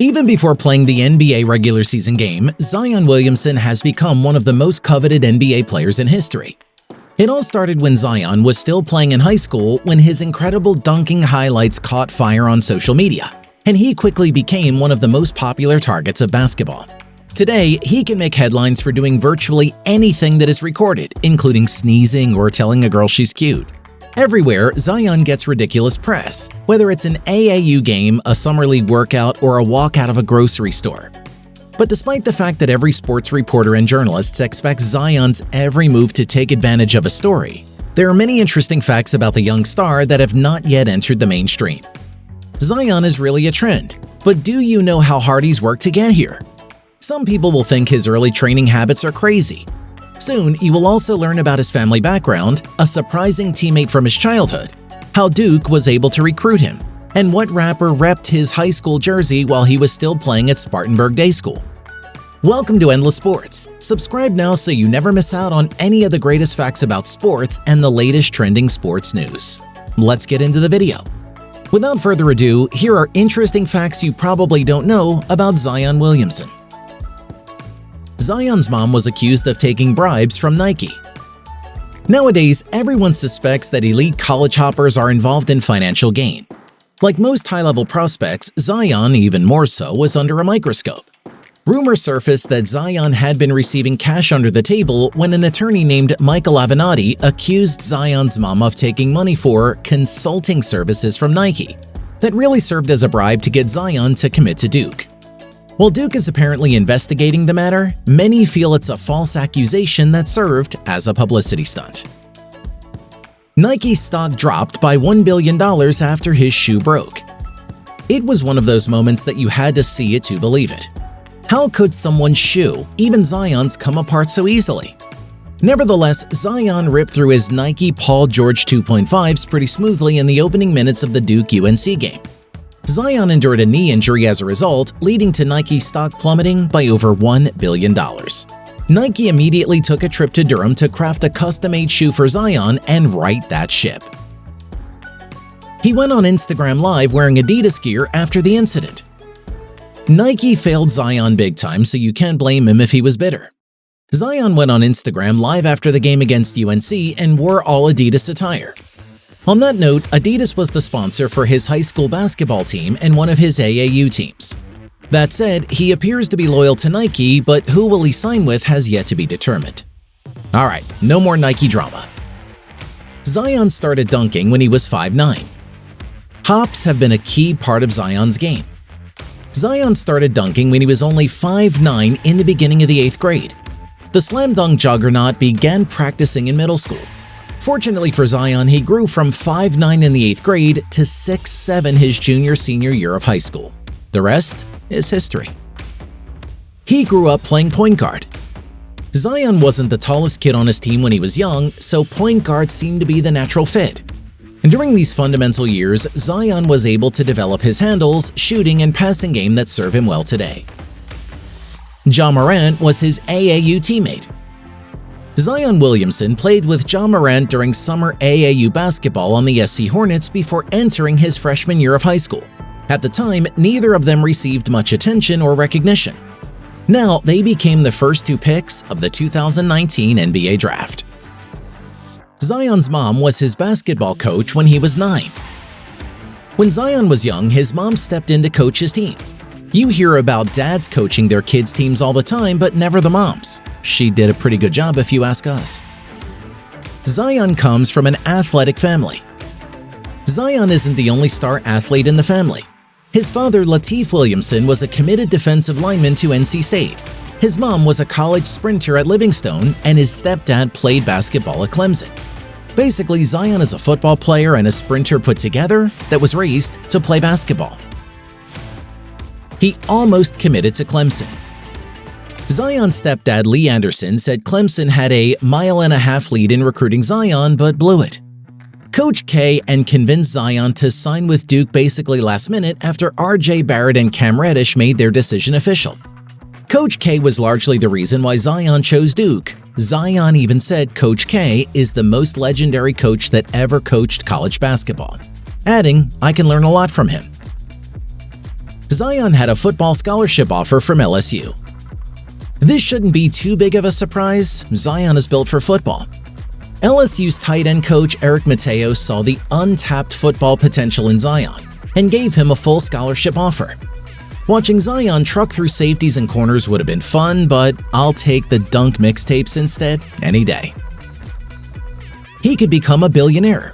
Even before playing the NBA regular season game, Zion Williamson has become one of the most coveted NBA players in history. It all started when Zion was still playing in high school when his incredible dunking highlights caught fire on social media, and he quickly became one of the most popular targets of basketball. Today, he can make headlines for doing virtually anything that is recorded, including sneezing or telling a girl she's cute. Everywhere, Zion gets ridiculous press, whether it's an AAU game, a summer league workout, or a walk out of a grocery store. But despite the fact that every sports reporter and journalist expects Zion's every move to take advantage of a story, there are many interesting facts about the young star that have not yet entered the mainstream. Zion is really a trend, but do you know how hard he's worked to get here? Some people will think his early training habits are crazy. Soon, you will also learn about his family background, a surprising teammate from his childhood, how Duke was able to recruit him, and what rapper repped his high school jersey while he was still playing at Spartanburg Day School. Welcome to Endless Sports. Subscribe now so you never miss out on any of the greatest facts about sports and the latest trending sports news. Let's get into the video. Without further ado, here are interesting facts you probably don't know about Zion Williamson. Zion's mom was accused of taking bribes from Nike. Nowadays, everyone suspects that elite college hoppers are involved in financial gain. Like most high-level prospects, Zion, even more so, was under a microscope. Rumors surfaced that Zion had been receiving cash under the table when an attorney named Michael Avenatti accused Zion's mom of taking money for consulting services from Nike that really served as a bribe to get Zion to commit to Duke. While Duke is apparently investigating the matter, many feel it's a false accusation that served as a publicity stunt. Nike's stock dropped by $1 billion after his shoe broke. It was one of those moments that you had to see it to believe it. How could someone's shoe, even Zion's, come apart so easily? Nevertheless, Zion ripped through his Nike Paul George 2.5s pretty smoothly in the opening minutes of the Duke-UNC game. Zion endured a knee injury as a result, leading to Nike's stock plummeting by over $1 billion. Nike immediately took a trip to Durham to craft a custom-made shoe for Zion and right that ship. He went on Instagram Live wearing Adidas gear after the incident. Nike failed Zion big time, so you can't blame him if he was bitter. Zion went on Instagram Live after the game against UNC and wore all Adidas attire. On that note, Adidas was the sponsor for his high school basketball team and one of his AAU teams. That said, he appears to be loyal to Nike, but who will he sign with has yet to be determined. Alright, no more Nike drama. Zion started dunking when he was 5'9". Hops have been a key part of Zion's game. Zion started dunking when he was only 5'9" in the beginning of the 8th grade. The slam dunk juggernaut began practicing in middle school. Fortunately for Zion, he grew from 5'9" in the 8th grade to 6'7" his junior-senior year of high school. The rest is history. He grew up playing point guard. Zion wasn't the tallest kid on his team when he was young, so point guard seemed to be the natural fit. And during these fundamental years, Zion was able to develop his handles, shooting, and passing game that serve him well today. Ja Morant was his AAU teammate. Zion Williamson played with Ja Morant during summer AAU basketball on the SC Hornets before entering his freshman year of high school. At the time, neither of them received much attention or recognition. Now, they became the first two picks of the 2019 NBA Draft. Zion's mom was his basketball coach when he was 9. When Zion was young, his mom stepped in to coach his team. You hear about dads coaching their kids' teams all the time, but never the moms. She did a pretty good job if you ask us. Zion comes from an athletic family. Zion isn't the only star athlete in the family. His father, Lateef Williamson, was a committed defensive lineman to NC State. His mom was a college sprinter at Livingstone, and his stepdad played basketball at Clemson. Basically, Zion is a football player and a sprinter put together that was raised to play basketball. He almost committed to Clemson. Zion's stepdad, Lee Anderson, said Clemson had a 1.5 mile lead in recruiting Zion, but blew it. Coach K and convinced Zion to sign with Duke basically last minute after RJ Barrett and Cam Reddish made their decision official. Coach K was largely the reason why Zion chose Duke. Zion even said Coach K is the most legendary coach that ever coached college basketball, adding, "I can learn a lot from him." Zion had a football scholarship offer from LSU. This shouldn't be too big of a surprise. Zion is built for football. LSU's tight end coach Eric Mateos saw the untapped football potential in Zion and gave him a full scholarship offer. Watching Zion truck through safeties and corners would have been fun, but I'll take the dunk mixtapes instead any day. He could become a billionaire.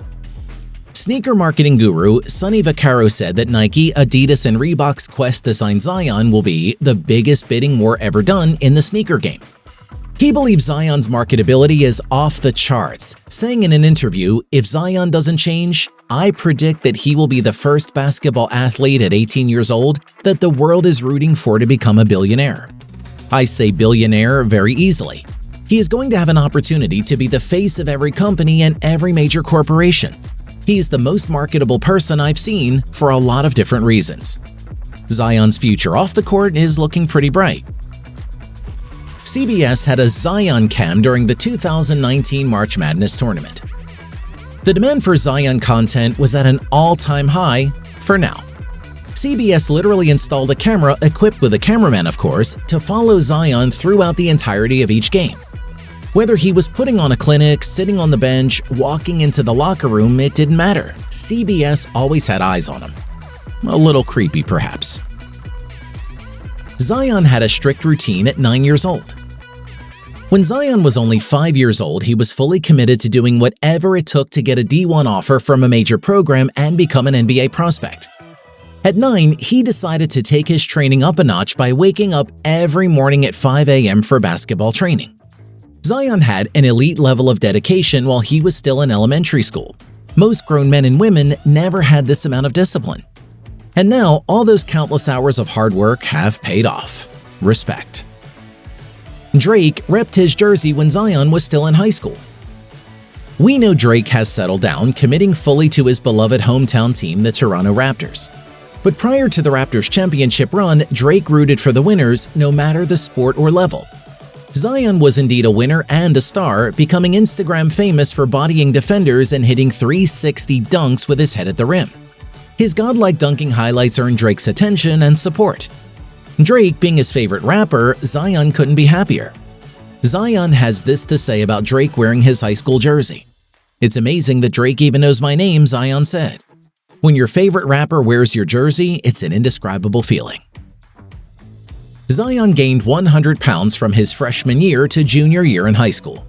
Sneaker marketing guru Sonny Vaccaro said that Nike, Adidas, and Reebok's quest to sign Zion will be the biggest bidding war ever done in the sneaker game. He believes Zion's marketability is off the charts, saying in an interview, "If Zion doesn't change, I predict that he will be the first basketball athlete at 18 years old that the world is rooting for to become a billionaire. I say billionaire very easily. He is going to have an opportunity to be the face of every company and every major corporation. He's the most marketable person I've seen for a lot of different reasons." Zion's future off the court is looking pretty bright. CBS had a Zion cam during the 2019 March Madness tournament. The demand for Zion content was at an all-time high for now. CBS literally installed a camera equipped with a cameraman, of course, to follow Zion throughout the entirety of each game. Whether he was putting on a clinic, sitting on the bench, walking into the locker room, it didn't matter. CBS always had eyes on him. A little creepy, perhaps. Zion had a strict routine at 9 years old. When Zion was only 5 years old, he was fully committed to doing whatever it took to get a D1 offer from a major program and become an NBA prospect. At 9, he decided to take his training up a notch by waking up every morning at 5 a.m. for basketball training. Zion had an elite level of dedication while he was still in elementary school. Most grown men and women never had this amount of discipline. And now, all those countless hours of hard work have paid off. Respect. Drake repped his jersey when Zion was still in high school. We know Drake has settled down, committing fully to his beloved hometown team, the Toronto Raptors. But prior to the Raptors' championship run, Drake rooted for the winners no matter the sport or level. Zion was indeed a winner and a star, becoming Instagram famous for bodying defenders and hitting 360 dunks with his head at the rim. His godlike dunking highlights earned Drake's attention and support. Drake being his favorite rapper, Zion couldn't be happier. Zion has this to say about Drake wearing his high school jersey. "It's amazing that Drake even knows my name," Zion said. "When your favorite rapper wears your jersey, it's an indescribable feeling." Zion gained 100 pounds from his freshman year to junior year in high school.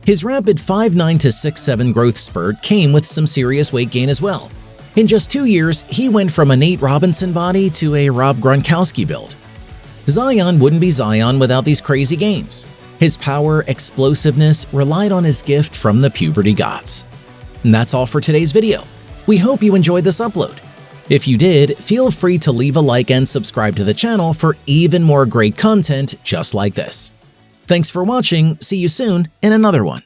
His rapid 5'9" to 6'7" growth spurt came with some serious weight gain as well. In just 2 years, he went from a Nate Robinson body to a Rob Gronkowski build. Zion wouldn't be Zion without these crazy gains. His power, explosiveness relied on his gift from the puberty gods. And that's all for today's video. We hope you enjoyed this upload. If you did, feel free to leave a like and subscribe to the channel for even more great content just like this. Thanks for watching. See you soon in another one.